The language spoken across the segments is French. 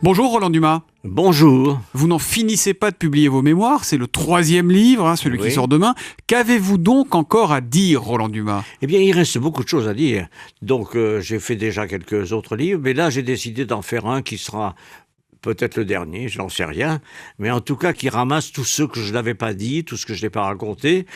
Bonjour Roland Dumas. Bonjour. Vous n'en finissez pas de publier vos mémoires, c'est le 3e livre, celui qui sort demain. Qu'avez-vous donc encore à dire, Roland Dumas? Eh bien, il reste beaucoup de choses à dire. Donc, j'ai fait déjà quelques autres livres, mais là, j'ai décidé d'en faire un qui sera peut-être le dernier, je n'en sais rien, mais en tout cas qui ramasse tout ce que je n'avais pas dit, tout ce que je n'ai pas raconté,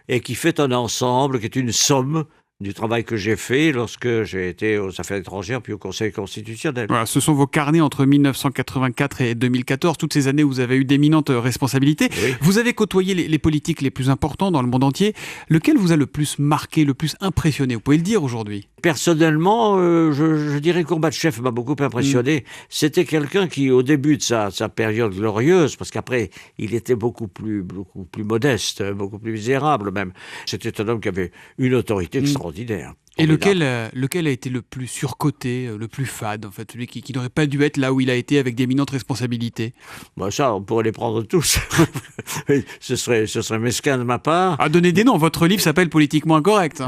et qui fait un ensemble, qui est une somme du travail que j'ai fait lorsque j'ai été aux Affaires étrangères puis au Conseil constitutionnel. Voilà, ce sont vos carnets entre 1984 et 2014, toutes ces années où vous avez eu d'éminentes responsabilités. Oui. Vous avez côtoyé les politiques les plus importants dans le monde entier. Lequel vous a le plus marqué, le plus impressionné? Vous pouvez le dire aujourd'hui. Personnellement, je dirais que Gorbatchev m'a beaucoup impressionné. C'était quelqu'un qui, au début de sa période glorieuse, parce qu'après, il était beaucoup plus modeste, beaucoup plus misérable même. C'était un homme qui avait une autorité extraordinaire. Et lequel a été le plus surcoté, le plus fade, en fait, celui qui n'aurait pas dû être là où il a été avec d'éminentes responsabilités? Bon, ça, on pourrait les prendre tous. ce serait mesquin de ma part. Ah, donnez des noms. Votre livre s'appelle Politiquement Incorrect.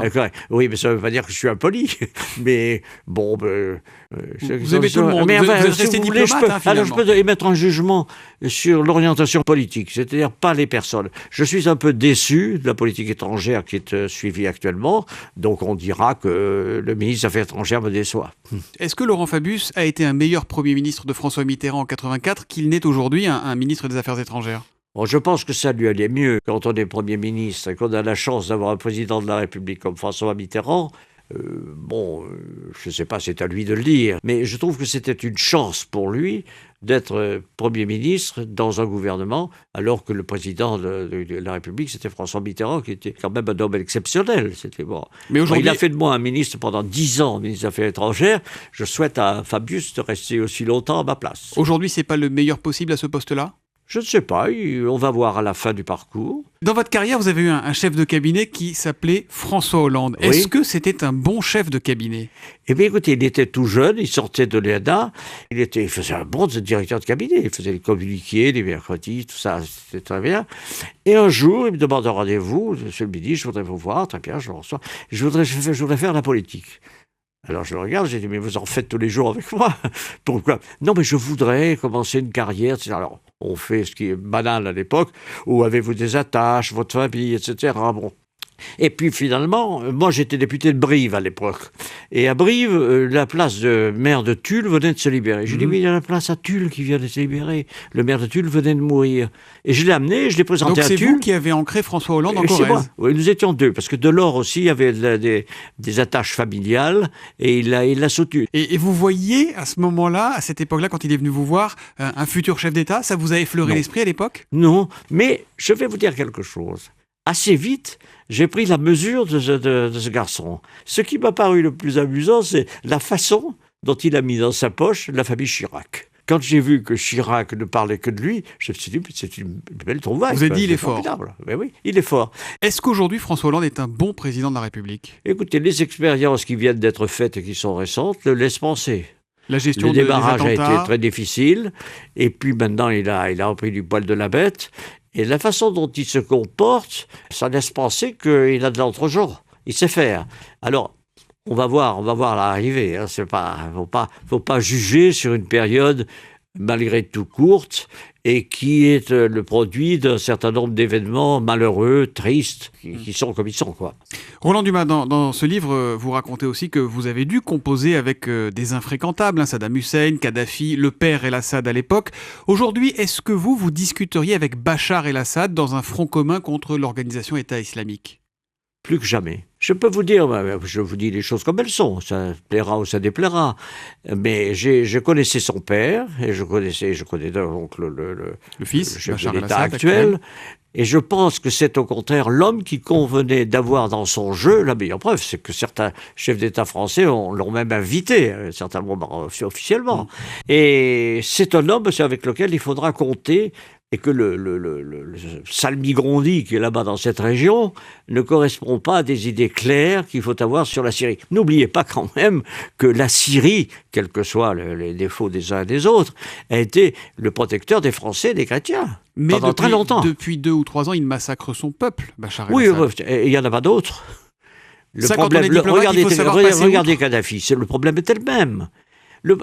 Oui, mais ça ne veut pas dire que je suis impoli. Mais bon, vous aimez tout le monde. Mais vous êtes si resté vous voulez, diplomate, je peux émettre un jugement sur l'orientation politique, c'est-à-dire pas les personnes. Je suis un peu déçu de la politique étrangère qui est suivie actuellement. Donc on dira que le ministre des Affaires étrangères me déçoit. Est-ce que Laurent Fabius a été un meilleur Premier ministre de François Mitterrand en 84 qu'il n'est aujourd'hui un ministre des Affaires étrangères? Bon, je pense que ça lui allait mieux quand on est Premier ministre et qu'on a la chance d'avoir un président de la République comme François Mitterrand. Je ne sais pas, c'est à lui de le dire, mais je trouve que c'était une chance pour lui d'être Premier ministre dans un gouvernement, alors que le président de la République, c'était François Mitterrand, qui était quand même un homme exceptionnel. C'était bon. Mais aujourd'hui, il a fait de moi un ministre pendant 10 ans, ministre des Affaires étrangères. Je souhaite à Fabius de rester aussi longtemps à ma place. Aujourd'hui, c'est pas le meilleur possible à ce poste-là? Je ne sais pas, on va voir à la fin du parcours. Dans votre carrière, vous avez eu un chef de cabinet qui s'appelait François Hollande. Oui. Est-ce que c'était un bon chef de cabinet? Eh bien, écoutez, il était tout jeune, il sortait de l'ENA, il faisait un bon directeur de cabinet, il faisait les communiqués, les mercredis, tout ça, c'était très bien. Et un jour, il me demande un rendez-vous, monsieur le ministre, je voudrais vous voir, très bien, je le reçois, je voudrais faire la politique. Alors je le regarde, j'ai dit, mais vous en faites tous les jours avec moi. Pourquoi? Non, mais je voudrais commencer une carrière, etc. Alors, on fait ce qui est banal à l'époque, où avez-vous des attaches, votre famille, etc. Bon. Et puis finalement, moi j'étais député de Brive à l'époque. Et à Brive, la place de maire de Tulle venait de se libérer. J'ai dit, mais il y a la place à Tulle qui vient de se libérer. Le maire de Tulle venait de mourir. Et je l'ai amené, je l'ai présenté à Tulle. Donc c'est vous qui avez ancré François Hollande en Corrèze? Oui, nous étions deux, parce que Delors aussi avait des attaches familiales, et il l'a soutenu. Et vous voyez à ce moment-là, à cette époque-là, quand il est venu vous voir, un futur chef d'État, ça vous a effleuré l'esprit à l'époque? Non, mais je vais vous dire quelque chose. Assez vite, j'ai pris la mesure de ce garçon. Ce qui m'a paru le plus amusant, c'est la façon dont il a mis dans sa poche la famille Chirac. Quand j'ai vu que Chirac ne parlait que de lui, je me suis dit, c'est une belle trouvaille. Vous avez dit, il est fort. Mais oui, il est fort. Est-ce qu'aujourd'hui, François Hollande est un bon président de la République? Écoutez, les expériences qui viennent d'être faites et qui sont récentes le laissent penser. La gestion le des démarrage a attentats été très difficile, et puis maintenant il a repris du poil de la bête, et la façon dont il se comporte, ça laisse penser qu'il a de l'entre-genre. Il sait faire. Alors, on va voir l'arrivée. Hein. Faut pas juger sur une période malgré tout courte, et qui est le produit d'un certain nombre d'événements malheureux, tristes, qui sont comme ils sont, quoi. Roland Dumas, dans ce livre, vous racontez aussi que vous avez dû composer avec des infréquentables, Saddam Hussein, Kadhafi, le père el-Assad à l'époque. Aujourd'hui, est-ce que vous discuteriez avec Bachar el-Assad dans un front commun contre l'organisation État islamique? Plus que jamais. Je peux vous dire, je vous dis les choses comme elles sont, ça plaira ou ça déplaira, mais je connaissais son père, et je connais donc le fils, le chef Bachar de l'État el-Assad actuel, et je pense que c'est au contraire l'homme qui convenait d'avoir dans son jeu la meilleure preuve, c'est que certains chefs d'État français l'ont même invité, à un certain moment officiellement, et c'est un homme avec lequel il faudra compter, et que le salmigondi qui est là-bas dans cette région ne correspond pas à des idées claires qu'il faut avoir sur la Syrie. N'oubliez pas quand même que la Syrie, quels que soient les défauts des uns et des autres, a été le protecteur des Français et des chrétiens pendant très longtemps. Depuis 2 ou 3 ans, il massacre son peuple, Bachar el-Assad. Oui, il n'y en a pas d'autres. Regardez Kadhafi, le problème est le même.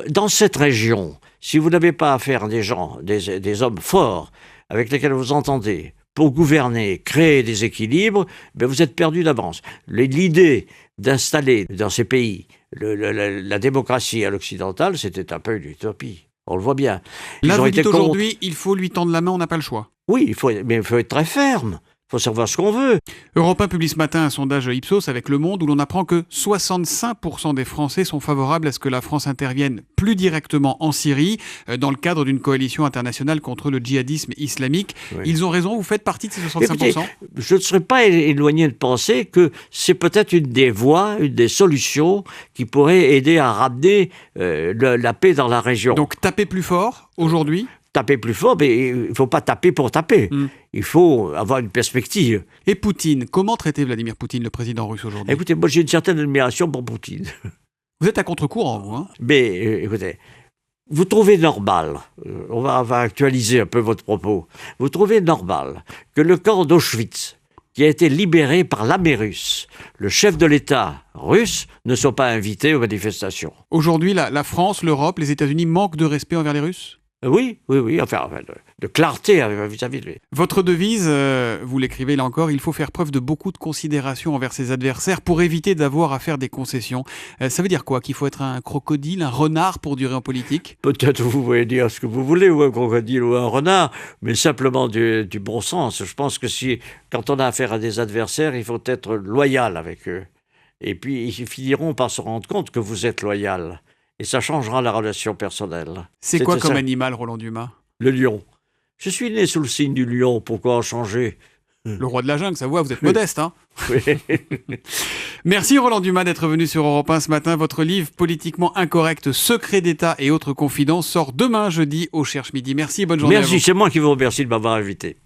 Dans cette région, Si vous n'avez pas affaire à des gens, des hommes forts, avec lesquels vous entendez, pour gouverner, créer des équilibres, ben vous êtes perdu d'avance. L'idée d'installer dans ces pays la démocratie à l'occidentale, c'était un peu une utopie. On le voit bien. Là, vous dites aujourd'hui, il faut lui tendre la main, on n'a pas le choix. Oui, mais il faut être très ferme. Il faut savoir ce qu'on veut. Europe 1 publie ce matin un sondage Ipsos avec Le Monde où l'on apprend que 65% des Français sont favorables à ce que la France intervienne plus directement en Syrie dans le cadre d'une coalition internationale contre le djihadisme islamique. Oui. Ils ont raison, vous faites partie de ces 65%. Écoutez, je ne serais pas éloigné de penser que c'est peut-être une des voies, une des solutions qui pourrait aider à ramener la paix dans la région. Donc taper plus fort aujourd'hui ? Taper plus fort, mais il ne faut pas taper pour taper. Il faut avoir une perspective. Et Poutine, comment traiter Vladimir Poutine, le président russe aujourd'hui ? Écoutez, moi j'ai une certaine admiration pour Poutine. Vous êtes à contre-courant, vous, hein ? Mais écoutez, vous trouvez normal, on va actualiser un peu votre propos, vous trouvez normal que le camp d'Auschwitz, qui a été libéré par l'armée russe, le chef de l'État russe, ne soit pas invité aux manifestations. Aujourd'hui, la France, l'Europe, les États-Unis manquent de respect envers les Russes ? Oui, enfin de clarté vis-à-vis de lui. Votre devise, vous l'écrivez là encore, il faut faire preuve de beaucoup de considération envers ses adversaires pour éviter d'avoir à faire des concessions. Ça veut dire quoi ? Qu'il faut être un crocodile, un renard pour durer en politique ? Peut-être vous pouvez dire ce que vous voulez, ou un crocodile ou un renard, mais simplement du bon sens. Je pense que quand on a affaire à des adversaires, il faut être loyal avec eux. Et puis ils finiront par se rendre compte que vous êtes loyal. Et ça changera la relation personnelle. C'est quoi comme animal, Roland Dumas ? Le lion. Je suis né sous le signe du lion, pourquoi en changer ? Le roi de la jungle, ça voit, vous êtes modeste, hein ? Oui. Merci Roland Dumas d'être venu sur Europe 1 ce matin. Votre livre Politiquement incorrect, secrets d'État et autres confidences sort demain jeudi au Cherche Midi. Merci et bonne journée à vous. Merci, c'est moi qui vous remercie de m'avoir invité.